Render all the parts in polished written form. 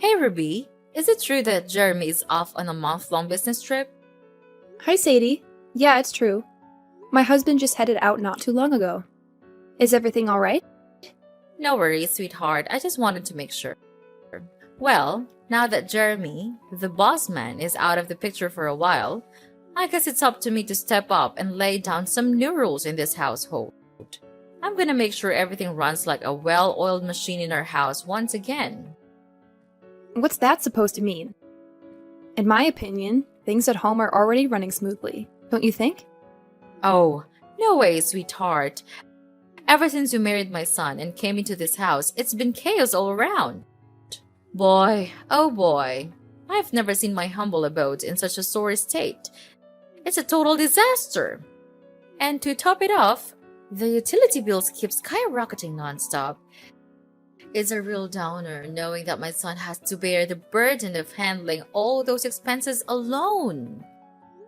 Hey Ruby, is it true that Jeremy is off on a month-long business trip? Hi, Sadie. Yeah, it's true. My husband just headed out not too long ago. Is everything all right? No worries, sweetheart. I just wanted to make sure. Well, now that Jeremy, the boss man, is out of the picture for a while, I guess it's up to me to step up and lay down some new rules in this household. I'm gonna make sure everything runs like a well-oiled machine in our house once again. What's that supposed to mean? In my opinion, things at home are already running smoothly, don't you think? Oh, no way, sweetheart. Ever since you married my son and came into this house, it's been chaos all around. Boy, oh boy, I've never seen my humble abode in such a sorry state. It's a total disaster. And to top it off, the utility bills keep skyrocketing nonstop. It's a real downer knowing that my son has to bear the burden of handling all those expenses alone.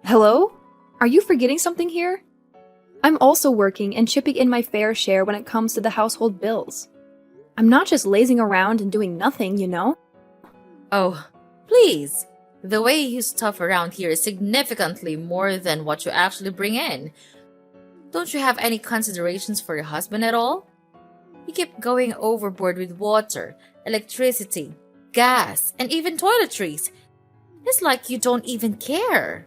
Hello? Are you forgetting something here? I'm also working and chipping in my fair share when it comes to the household bills. I'm not just lazing around and doing nothing, you know? Oh, please. The way you stuff around here is significantly more than what you actually bring in. Don't you have any considerations for your husband at all? You keep going overboard with water, electricity, gas, and even toiletries. It's like you don't even care.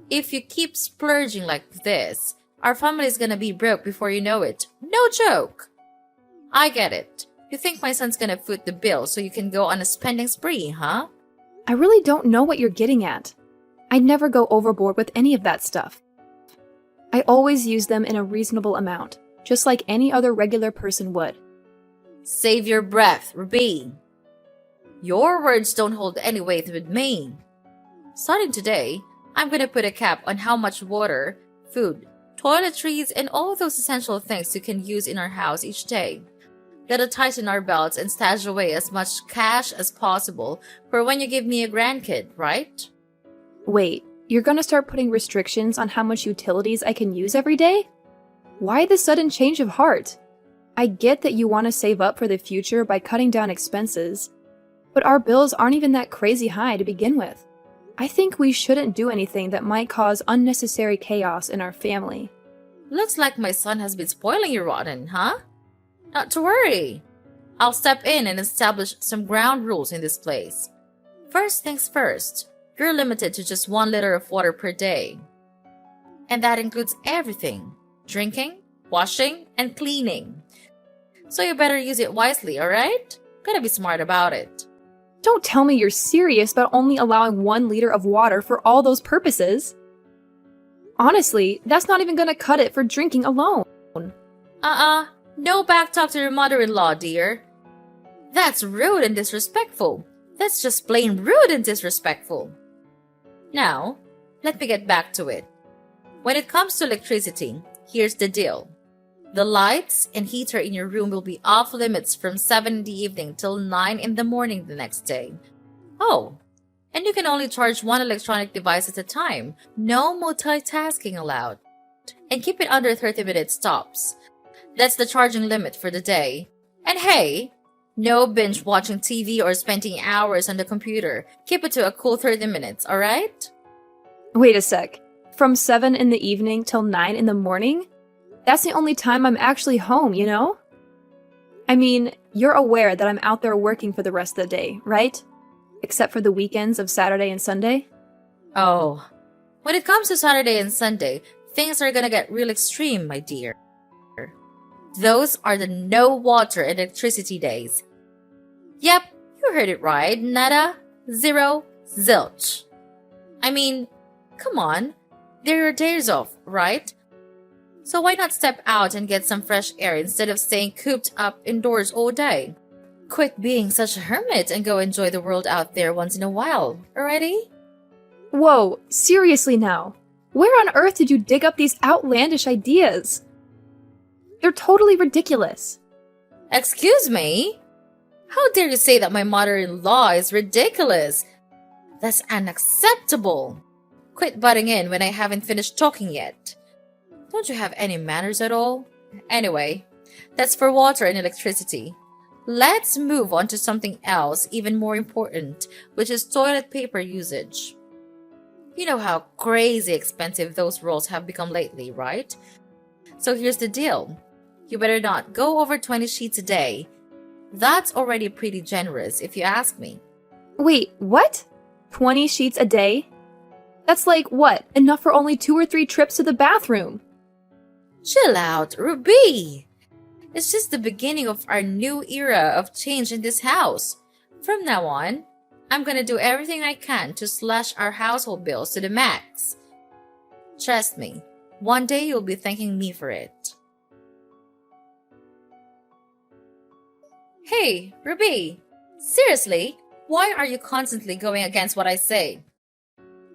If you keep splurging like this, our family is gonna be broke before you know it. No joke. I get it. You think my son's gonna foot the bill so you can go on a spending spree, huh? I really don't know what you're getting at. I'd never go overboard with any of that stuff. I always use them in a reasonable amount, just like any other regular person would. Save your breath, Ruby. Your words don't hold any weight with me. Starting today, I'm gonna put a cap on how much water, food, toiletries, and all those essential things you can use in our house each day. Gotta tighten our belts and stash away as much cash as possible for when you give me a grandkid, right? Wait, you're gonna start putting restrictions on how much utilities I can use every day? Why the sudden change of heart? I get that you want to save up for the future by cutting down expenses, but our bills aren't even that crazy high to begin with. I think we shouldn't do anything that might cause unnecessary chaos in our family. Looks like my son has been spoiling you rotten, huh? Not to worry. I'll step in and establish some ground rules in this place. First things first, you're limited to just 1 liter of water per day. And that includes everything: drinking, washing, and cleaning. So you better use it wisely, alright? Gotta be smart about it. Don't tell me you're serious about only allowing 1 liter of water for all those purposes. Honestly, that's not even gonna cut it for drinking alone. No backtalk to your mother-in-law, dear. That's rude and disrespectful. That's just plain rude and disrespectful. Now, let me get back to it. When it comes to electricity, here's the deal. The lights and heater in your room will be off limits from 7 in the evening till 9 in the morning the next day. Oh, and you can only charge 1 electronic device at a time. No multitasking allowed. And keep it under 30-minute stops. That's the charging limit for the day. And hey, no binge watching TV or spending hours on the computer. Keep it to a cool 30 minutes, alright? Wait a sec. From 7 in the evening till 9 in the morning? That's the only time I'm actually home, you know? I mean, you're aware that I'm out there working for the rest of the day, right? Except for the weekends of Saturday and Sunday? Oh, when it comes to Saturday and Sunday, things are gonna get real extreme, my dear. Those are the no water and electricity days. Yep, you heard it right. Nada, zero, zilch. I mean, come on. They're your days off, right? So why not step out and get some fresh air instead of staying cooped up indoors all day? Quit being such a hermit and go enjoy the world out there once in a while, alrighty? Whoa, seriously now. Where on earth did you dig up these outlandish ideas? They're totally ridiculous. Excuse me? How dare you say that my mother-in-law is ridiculous? That's unacceptable. Quit butting in when I haven't finished talking yet. Don't you have any manners at all? Anyway, that's for water and electricity. Let's move on to something else even more important, which is toilet paper usage. You know how crazy expensive those rolls have become lately, right? So here's the deal. You better not go over 20 sheets a day. That's already pretty generous, if you ask me. Wait, what? 20 sheets a day? That's like, what, enough for only 2 or 3 trips to the bathroom? Chill out, Ruby! It's just the beginning of our new era of change in this house. From now on, I'm gonna do everything I can to slash our household bills to the max. Trust me, one day you'll be thanking me for it. Hey, Ruby! Seriously, why are you constantly going against what I say?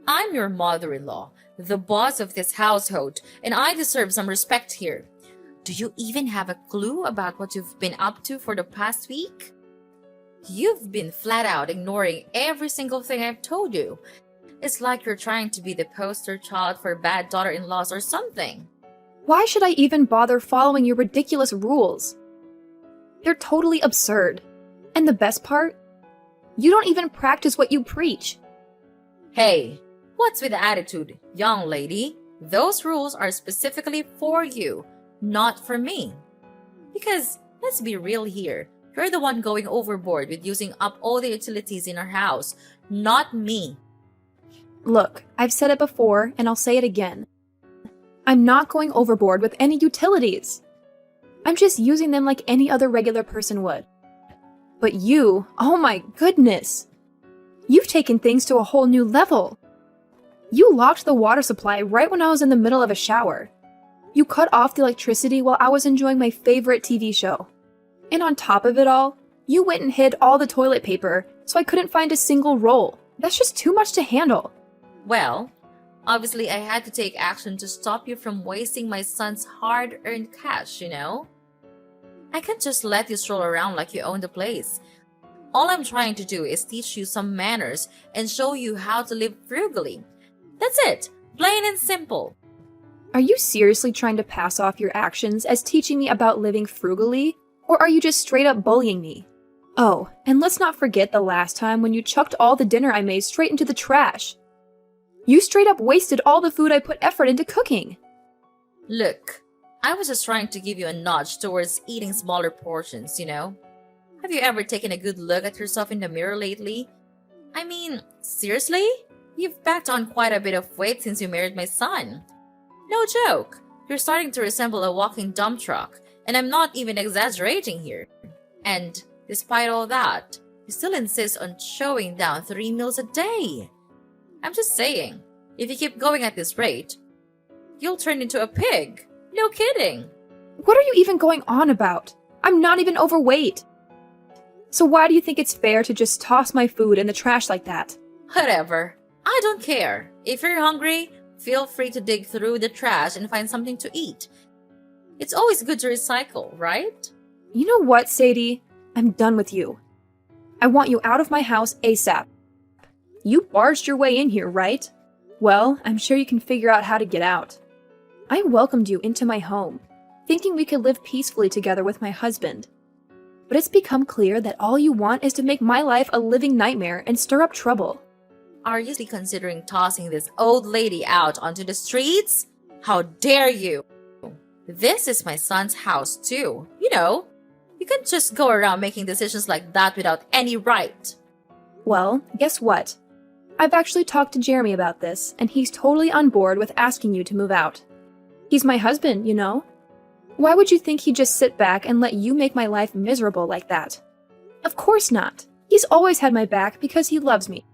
I'm your mother-in-law, the boss of this household, and I deserve some respect here. Do you even have a clue about what you've been up to for the past week? You've been flat out ignoring every single thing I've told you. It's like you're trying to be the poster child for bad daughter-in-laws or something. Why should I even bother following your ridiculous rules? They're totally absurd. And the best part? You don't even practice what you preach. Hey, what's with the attitude, young lady? Those rules are specifically for you, not for me. Because, let's be real here, you're the one going overboard with using up all the utilities in our house, not me. Look, I've said it before, and I'll say it again. I'm not going overboard with any utilities. I'm just using them like any other regular person would. But you, oh my goodness! You've taken things to a whole new level. You locked the water supply right when I was in the middle of a shower. You cut off the electricity while I was enjoying my favorite TV show. And on top of it all, you went and hid all the toilet paper so I couldn't find a single roll. That's just too much to handle. Well, obviously I had to take action to stop you from wasting my son's hard-earned cash, you know? I can't just let you stroll around like you own the place. All I'm trying to do is teach you some manners and show you how to live frugally. That's it, plain and simple. Are you seriously trying to pass off your actions as teaching me about living frugally? Or are you just straight up bullying me? Oh, and let's not forget the last time when you chucked all the dinner I made straight into the trash. You straight up wasted all the food I put effort into cooking. Look, I was just trying to give you a nudge towards eating smaller portions, you know? Have you ever taken a good look at yourself in the mirror lately? I mean, seriously? You've packed on quite a bit of weight since you married my son. No joke, you're starting to resemble a walking dump truck, and I'm not even exaggerating here. And despite all that, you still insist on chowing down 3 meals a day. I'm just saying, if you keep going at this rate, you'll turn into a pig. No kidding. What are you even going on about? I'm not even overweight. So why do you think it's fair to just toss my food in the trash like that? Whatever. I don't care. If you're hungry, feel free to dig through the trash and find something to eat. It's always good to recycle, right? You know what, Sadie? I'm done with you. I want you out of my house ASAP. You barged your way in here, right? Well, I'm sure you can figure out how to get out. I welcomed you into my home, thinking we could live peacefully together with my husband. But it's become clear that all you want is to make my life a living nightmare and stir up trouble. Are you considering tossing this old lady out onto the streets? How dare you! This is my son's house too. You know, you can't just go around making decisions like that without any right. Well, guess what? I've actually talked to Jeremy about this, and he's totally on board with asking you to move out. He's my husband, you know? Why would you think he'd just sit back and let you make my life miserable like that? Of course not. He's always had my back because he loves me.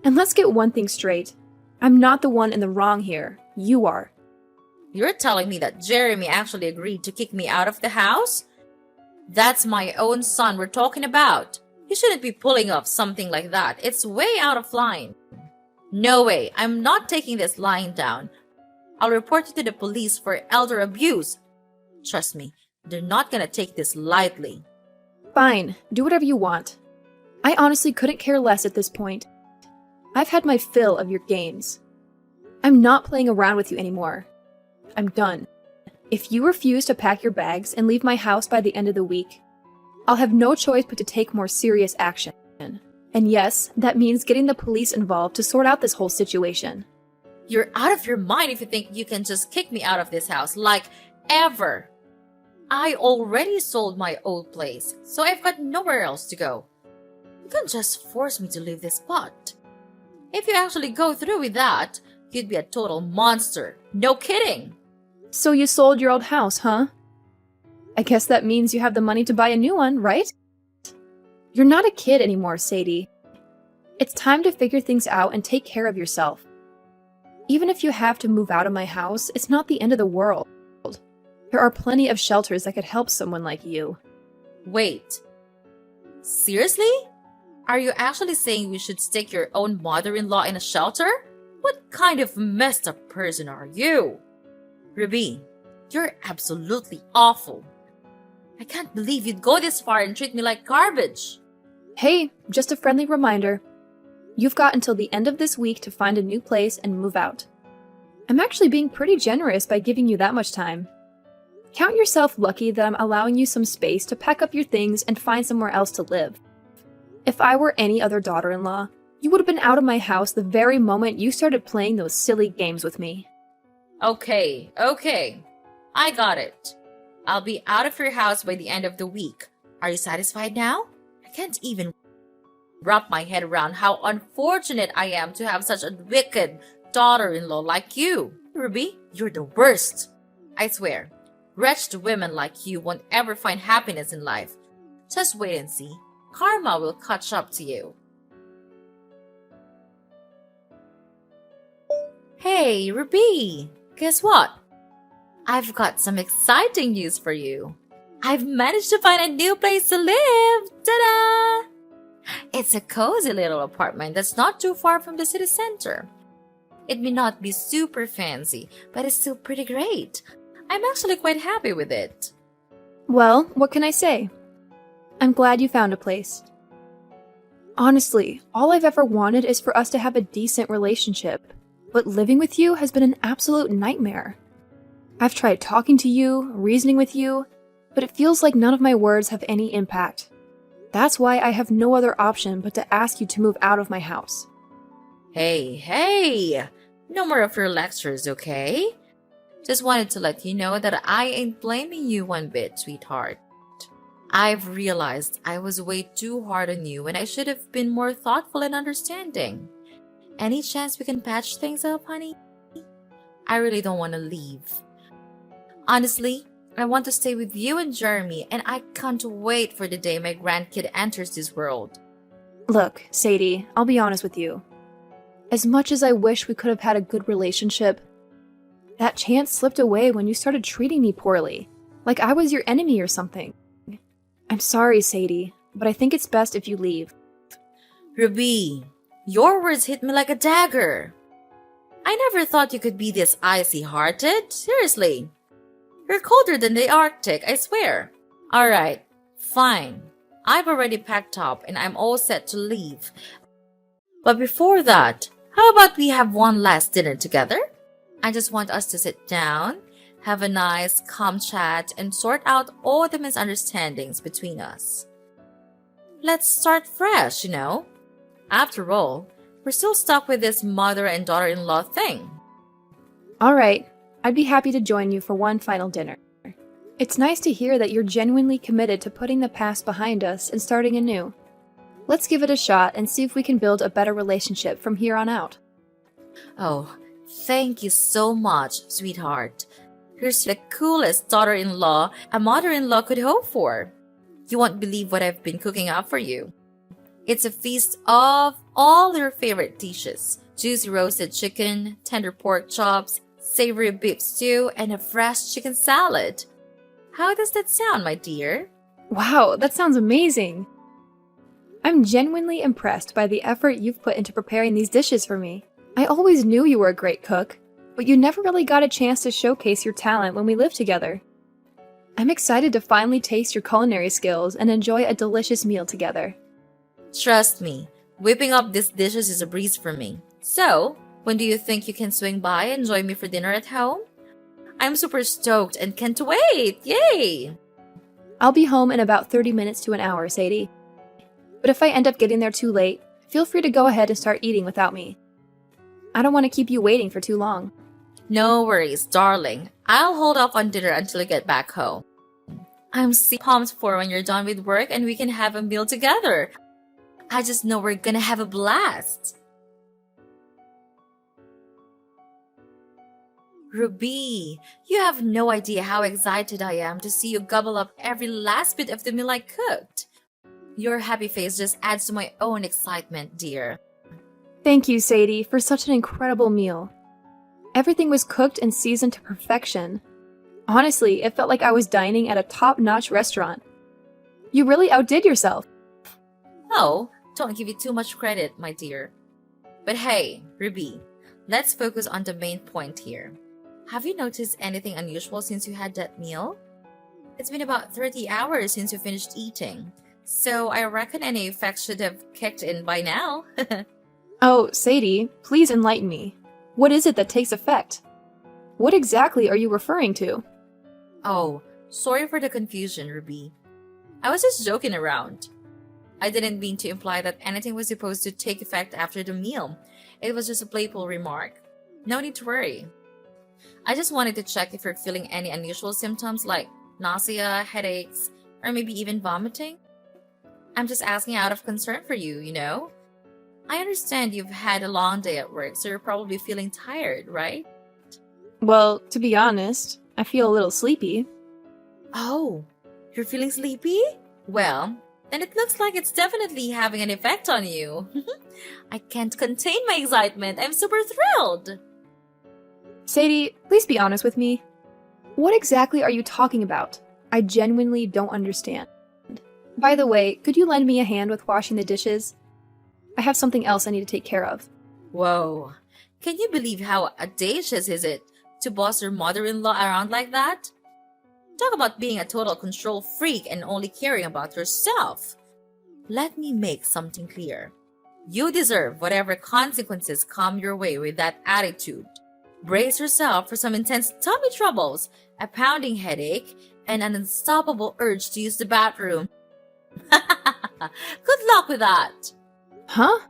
And let's get one thing straight. I'm not the one in the wrong here. You are. You're telling me that Jeremy actually agreed to kick me out of the house? That's my own son we're talking about. You shouldn't be pulling off something like that. It's way out of line. No way. I'm not taking this lying down. I'll report you to the police for elder abuse. Trust me, they're not gonna take this lightly. Fine. Do whatever you want. I honestly couldn't care less at this point. I've had my fill of your games. I'm not playing around with you anymore. I'm done. If you refuse to pack your bags and leave my house by the end of the week, I'll have no choice but to take more serious action. And yes, that means getting the police involved to sort out this whole situation. You're out of your mind if you think you can just kick me out of this house, like ever. I already sold my old place, so I've got nowhere else to go. You can't just force me to leave this spot. If you actually go through with that, you'd be a total monster. No kidding. So you sold your old house, huh? I guess that means you have the money to buy a new one, right? You're not a kid anymore, Sadie. It's time to figure things out and take care of yourself. Even if you have to move out of my house, it's not the end of the world. There are plenty of shelters that could help someone like you. Wait. Seriously? Are you actually saying we should stick your own mother-in-law in a shelter? What kind of messed up person are you? Ruby, you're absolutely awful. I can't believe you'd go this far and treat me like garbage. Hey, just a friendly reminder. You've got until the end of this week to find a new place and move out. I'm actually being pretty generous by giving you that much time. Count yourself lucky that I'm allowing you some space to pack up your things and find somewhere else to live. If I were any other daughter-in-law, you would have been out of my house the very moment you started playing those silly games with me. Okay. I got it. I'll be out of your house by the end of the week. Are you satisfied now? I can't even wrap my head around how unfortunate I am to have such a wicked daughter-in-law like you. Ruby, you're the worst. I swear, wretched women like you won't ever find happiness in life. Just wait and see. Karma will catch up to you. Hey, Ruby! Guess what? I've got some exciting news for you. I've managed to find a new place to live! Ta-da! It's a cozy little apartment that's not too far from the city center. It may not be super fancy, but it's still pretty great. I'm actually quite happy with it. Well, what can I say? I'm glad you found a place. Honestly, all I've ever wanted is for us to have a decent relationship, but living with you has been an absolute nightmare. I've tried talking to you, reasoning with you, but it feels like none of my words have any impact. That's why I have no other option but to ask you to move out of my house. Hey! No more of your lectures, okay? Just wanted to let you know that I ain't blaming you one bit, sweetheart. I've realized I was way too hard on you and I should have been more thoughtful and understanding. Any chance we can patch things up, honey? I really don't want to leave. Honestly, I want to stay with you and Jeremy, and I can't wait for the day my grandkid enters this world. Look, Sadie, I'll be honest with you. As much as I wish we could have had a good relationship, that chance slipped away when you started treating me poorly, like I was your enemy or something. I'm sorry, Sadie, but I think it's best if you leave. Ruby, your words hit me like a dagger. I never thought you could be this icy-hearted. Seriously. You're colder than the Arctic, I swear. Alright, fine. I've already packed up and I'm all set to leave. But before that, how about we have one last dinner together? I just want us to sit down, have a nice, calm chat, and sort out all the misunderstandings between us. Let's start fresh, you know. After all, we're still stuck with this mother and daughter-in-law thing. Alright, I'd be happy to join you for one final dinner. It's nice to hear that you're genuinely committed to putting the past behind us and starting anew. Let's give it a shot and see if we can build a better relationship from here on out. Oh, thank you so much, sweetheart. You're the coolest daughter-in-law a mother-in-law could hope for. You won't believe what I've been cooking up for you. It's a feast of all your favorite dishes. Juicy roasted chicken, tender pork chops, savory beef stew, and a fresh chicken salad. How does that sound, my dear? Wow, that sounds amazing! I'm genuinely impressed by the effort you've put into preparing these dishes for me. I always knew you were a great cook, but you never really got a chance to showcase your talent when we lived together. I'm excited to finally taste your culinary skills and enjoy a delicious meal together. Trust me, whipping up these dishes is a breeze for me. So, when do you think you can swing by and join me for dinner at home? I'm super stoked and can't wait! Yay! I'll be home in about 30 minutes to an hour, Sadie. But if I end up getting there too late, feel free to go ahead and start eating without me. I don't want to keep you waiting for too long. No worries, darling. I'll hold off on dinner until you get back home. I'm so pumped for when you're done with work and we can have a meal together. I just know we're gonna have a blast. Ruby, you have no idea how excited I am to see you gobble up every last bit of the meal I cooked. Your happy face just adds to my own excitement, dear. Thank you, Sadie, for such an incredible meal. Everything was cooked and seasoned to perfection. Honestly, it felt like I was dining at a top-notch restaurant. You really outdid yourself. Oh, don't give you too much credit, my dear. But hey, Ruby, let's focus on the main point here. Have you noticed anything unusual since you had that meal? It's been about 30 hours since you finished eating, so I reckon any effects should have kicked in by now. Oh, Sadie, please enlighten me. What is it that takes effect? What exactly are you referring to? Oh, sorry for the confusion, Ruby. I was just joking around. I didn't mean to imply that anything was supposed to take effect after the meal. It was just a playful remark. No need to worry. I just wanted to check if you're feeling any unusual symptoms like nausea, headaches, or maybe even vomiting. I'm just asking out of concern for you, you know? I understand you've had a long day at work, so you're probably feeling tired, right? Well, to be honest, I feel a little sleepy. Oh, you're feeling sleepy? Well, then it looks like it's definitely having an effect on you. I can't contain my excitement. I'm super thrilled. Sadie, please be honest with me. What exactly are you talking about? I genuinely don't understand. By the way, could you lend me a hand with washing the dishes? I have something else I need to take care of. Whoa. Can you believe how audacious is it to boss your mother-in-law around like that? Talk about being a total control freak and only caring about yourself. Let me make something clear. You deserve whatever consequences come your way with that attitude. Brace yourself for some intense tummy troubles, a pounding headache, and an unstoppable urge to use the bathroom. Good luck with that! Huh?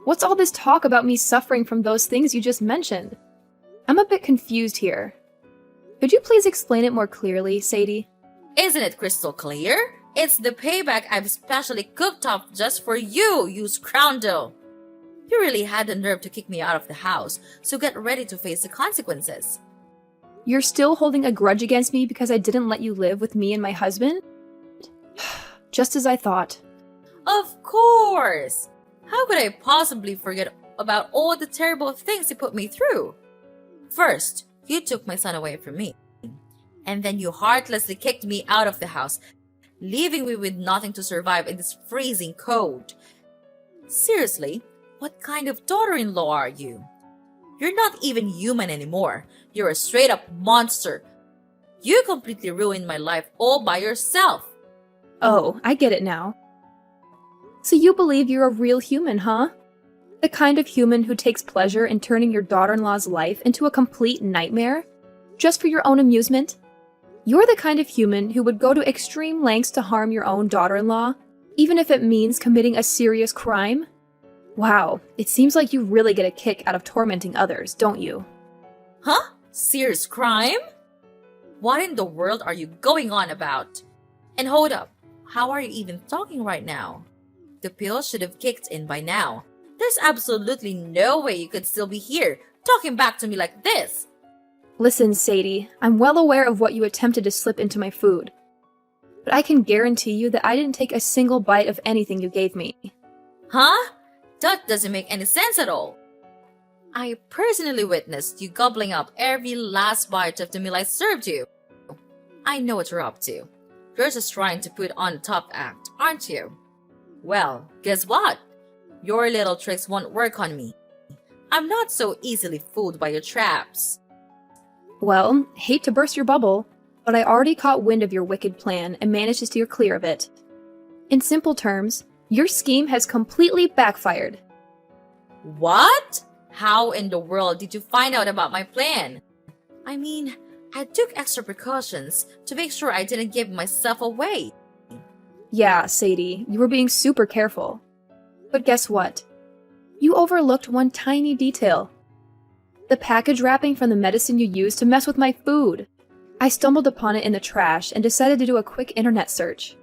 What's all this talk about me suffering from those things you just mentioned? I'm a bit confused here. Could you please explain it more clearly, Sadie? Isn't it crystal clear? It's the payback I've specially cooked up just for you, you scoundrel! You really had the nerve to kick me out of the house, so get ready to face the consequences. You're still holding a grudge against me because I didn't let you live with me and my husband? Just as I thought. Of course! How could I possibly forget about all the terrible things you put me through? First, you took my son away from me. And then you heartlessly kicked me out of the house, leaving me with nothing to survive in this freezing cold. Seriously, what kind of daughter-in-law are you? You're not even human anymore. You're a straight-up monster. You completely ruined my life all by yourself. Oh, I get it now. So you believe you're a real human, huh? The kind of human who takes pleasure in turning your daughter-in-law's life into a complete nightmare? Just for your own amusement? You're the kind of human who would go to extreme lengths to harm your own daughter-in-law, even if it means committing a serious crime? Wow, it seems like you really get a kick out of tormenting others, don't you? Huh? Serious crime? What in the world are you going on about? And hold up, how are you even talking right now? The pill should have kicked in by now. There's absolutely no way you could still be here, talking back to me like this. Listen, Sadie, I'm well aware of what you attempted to slip into my food. But I can guarantee you that I didn't take a single bite of anything you gave me. Huh? That doesn't make any sense at all. I personally witnessed you gobbling up every last bite of the meal I served you. I know what you're up to. You're just trying to put on a top act, aren't you? Well, guess what? Your little tricks won't work on me. I'm not so easily fooled by your traps. Well, hate to burst your bubble, but I already caught wind of your wicked plan and managed to steer clear of it. In simple terms, your scheme has completely backfired. What? How in the world did you find out about my plan? I mean, I took extra precautions to make sure I didn't give myself away. Yeah, Sadie, you were being super careful. But guess what? You overlooked one tiny detail. The package wrapping from the medicine you used to mess with my food. I stumbled upon it in the trash and decided to do a quick internet search.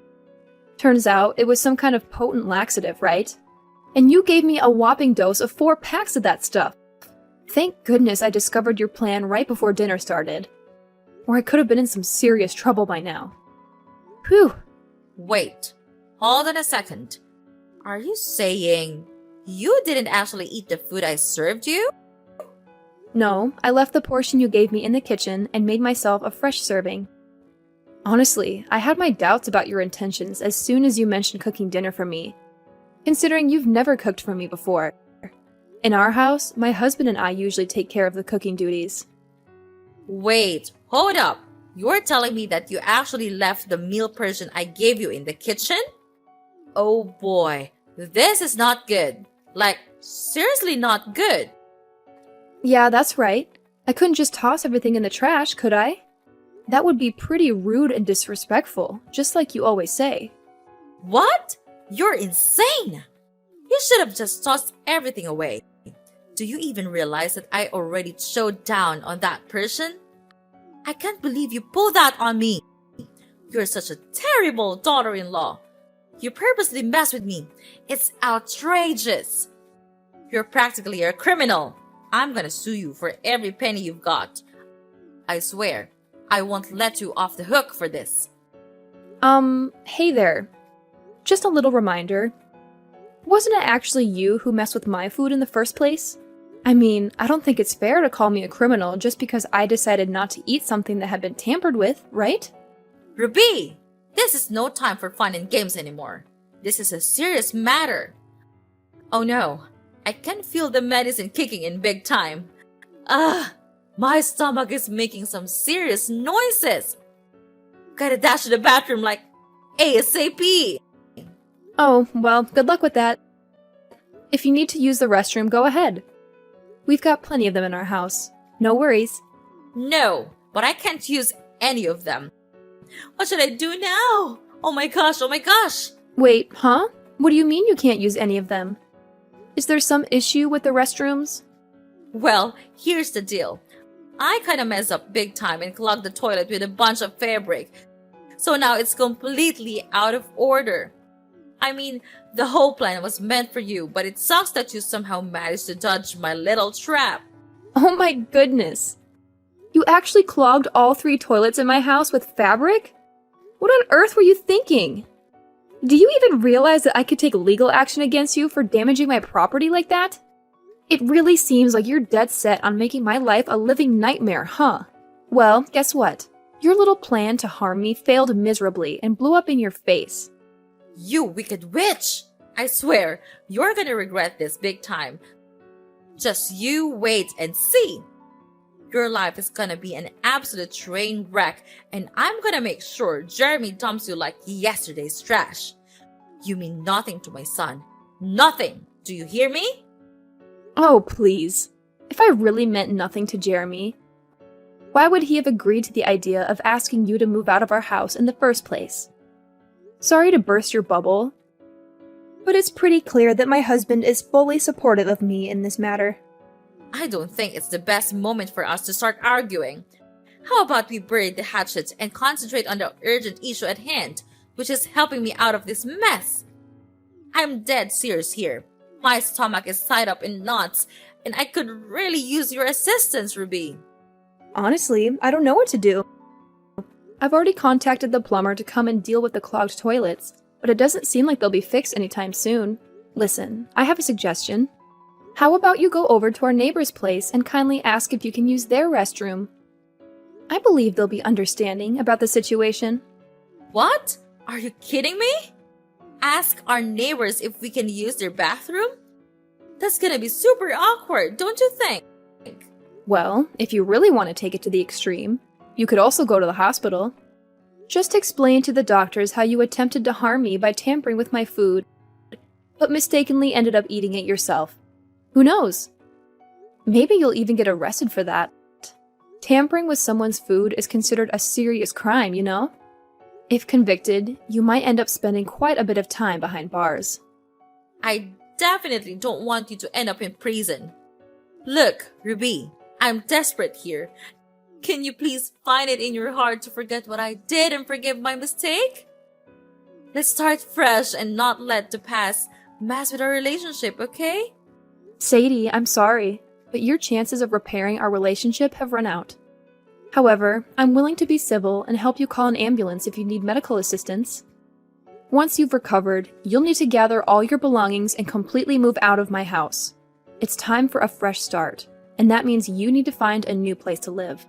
Turns out it was some kind of potent laxative, right? And you gave me a whopping dose of 4 packs of that stuff. Thank goodness I discovered your plan right before dinner started. Or I could have been in some serious trouble by now. Whew. Wait, hold on a second. Are you saying you didn't actually eat the food I served you? No, I left the portion you gave me in the kitchen and made myself a fresh serving. Honestly, I had my doubts about your intentions as soon as you mentioned cooking dinner for me, considering you've never cooked for me before. In our house, my husband and I usually take care of the cooking duties. Wait, hold up. You're telling me that you actually left the meal portion I gave you in the kitchen? Oh boy, this is not good. Like, seriously not good. Yeah, that's right. I couldn't just toss everything in the trash, could I? That would be pretty rude and disrespectful, just like you always say. What? You're insane! You should have just tossed everything away. Do you even realize that I already chowed down on that person? I can't believe you pulled that on me. You're such a terrible daughter-in-law. You purposely mess with me. It's outrageous. You're practically a criminal. I'm gonna sue you for every penny you've got. I swear, I won't let you off the hook for this. Hey there. Just a little reminder. Wasn't it actually you who messed with my food in the first place? I mean, I don't think it's fair to call me a criminal just because I decided not to eat something that had been tampered with, right? Ruby, this is no time for fun and games anymore. This is a serious matter. Oh no, I can feel the medicine kicking in big time. My stomach is making some serious noises. Gotta dash to the bathroom like ASAP. Oh, well, good luck with that. If you need to use the restroom, go ahead. We've got plenty of them in our house. No worries. No, but I can't use any of them. What should I do now? Oh my gosh. Wait, huh? What do you mean you can't use any of them? Is there some issue with the restrooms? Well, here's the deal. I kinda messed up big time and clogged the toilet with a bunch of fabric. So now it's completely out of order. I mean, the whole plan was meant for you, but it sucks that you somehow managed to dodge my little trap. Oh my goodness. You actually clogged all 3 toilets in my house with fabric? What on earth were you thinking? Do you even realize that I could take legal action against you for damaging my property like that? It really seems like you're dead set on making my life a living nightmare, huh? Well, guess what? Your little plan to harm me failed miserably and blew up in your face. You wicked witch! I swear, you're gonna regret this big time. Just you wait and see. Your life is gonna be an absolute train wreck, and I'm gonna make sure Jeremy dumps you like yesterday's trash. You mean nothing to my son. Nothing! Do you hear me? Oh, please. If I really meant nothing to Jeremy, why would he have agreed to the idea of asking you to move out of our house in the first place? Sorry to burst your bubble, but it's pretty clear that my husband is fully supportive of me in this matter. I don't think it's the best moment for us to start arguing. How about we bury the hatchet and concentrate on the urgent issue at hand, which is helping me out of this mess? I'm dead serious here. My stomach is tied up in knots, and I could really use your assistance, Ruby. Honestly, I don't know what to do. I've already contacted the plumber to come and deal with the clogged toilets, but it doesn't seem like they'll be fixed anytime soon. Listen, I have a suggestion. How about you go over to our neighbor's place and kindly ask if you can use their restroom? I believe they'll be understanding about the situation. What? Are you kidding me? Ask our neighbors if we can use their bathroom? That's gonna be super awkward, don't you think? Well, if you really want to take it to the extreme, you could also go to the hospital. Just explain to the doctors how you attempted to harm me by tampering with my food, but mistakenly ended up eating it yourself. Who knows? Maybe you'll even get arrested for that. Tampering with someone's food is considered a serious crime, you know? If convicted, you might end up spending quite a bit of time behind bars. I definitely don't want you to end up in prison. Look, Ruby, I'm desperate here. Can you please find it in your heart to forget what I did and forgive my mistake? Let's start fresh and not let the past mess with our relationship, okay? Sadie, I'm sorry, but your chances of repairing our relationship have run out. However, I'm willing to be civil and help you call an ambulance if you need medical assistance. Once you've recovered, you'll need to gather all your belongings and completely move out of my house. It's time for a fresh start, and that means you need to find a new place to live.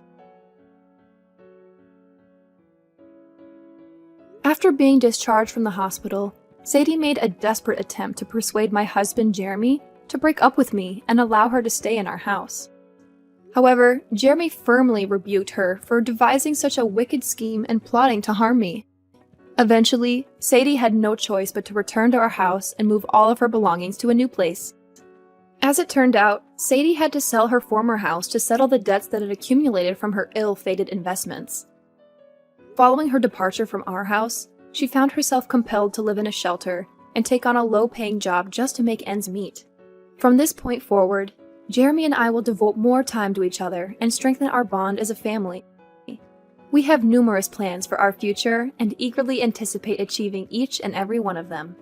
After being discharged from the hospital, Sadie made a desperate attempt to persuade my husband Jeremy to break up with me and allow her to stay in our house. However, Jeremy firmly rebuked her for devising such a wicked scheme and plotting to harm me. Eventually, Sadie had no choice but to return to our house and move all of her belongings to a new place. As it turned out, Sadie had to sell her former house to settle the debts that had accumulated from her ill-fated investments. Following her departure from our house, she found herself compelled to live in a shelter and take on a low-paying job just to make ends meet. From this point forward, Jeremy and I will devote more time to each other and strengthen our bond as a family. We have numerous plans for our future and eagerly anticipate achieving each and every one of them.